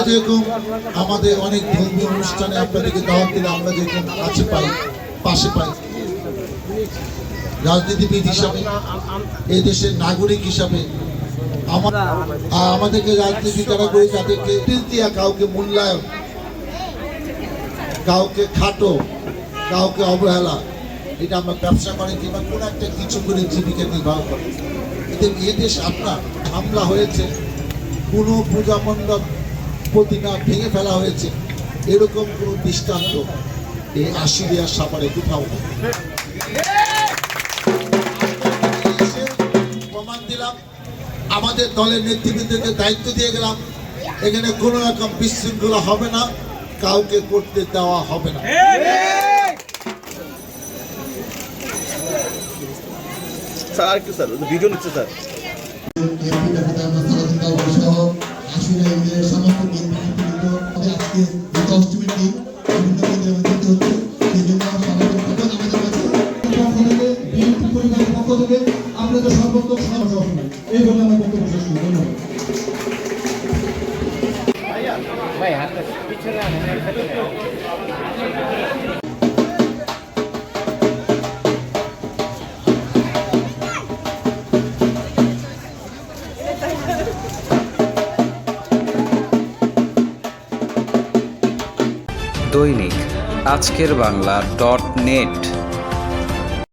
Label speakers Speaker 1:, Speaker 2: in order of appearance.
Speaker 1: যেরকম আমাদের অনেক ধর্মীয় অনুষ্ঠানে আপনাদেরকে দাওয়াত দিলে আমরা যেরকম কাছে পাই, পাশে পাই, রাজনীতিবিদ হিসাবে, এই দেশের নাগরিক হিসাবে আমাদেরকে রাজনীতি যারা করি তাদেরকে দিয়া কাউকে মূল্যায়ন, কাউকে খাটো, কাউকে অবহেলা, এটা আমরা ব্যবসা করে কিংবা কোন একটা কিছু করে জীবিকা নির্বাহ করে। এদেশ আপনার হামলা হয়েছে, কোনো পূজা মণ্ডপ প্রতিমা ভেঙে ফেলা হয়েছে, এরকম কোনো দৃষ্টান্ত এই আশুলিয়ার সাপারে কোথাও নেই। প্রমাণ দিলাম, আমাদের দলের নেতৃবৃন্দকে দায়িত্ব দিয়ে গেলাম, এখানে কোনো রকম বিশৃঙ্খলা হবে না, কাউকে করতে দেওয়া হবে না।
Speaker 2: স্যার একটু স্যার ভিডিও নিচ্ছে স্যার।
Speaker 3: আপনাদের সর্বোত্তম সহযোগিতা এই বলে আমার বক্তব্য শেষ করি। ধন্যবাদ।
Speaker 4: দৈনিক আজকের বাংলা .net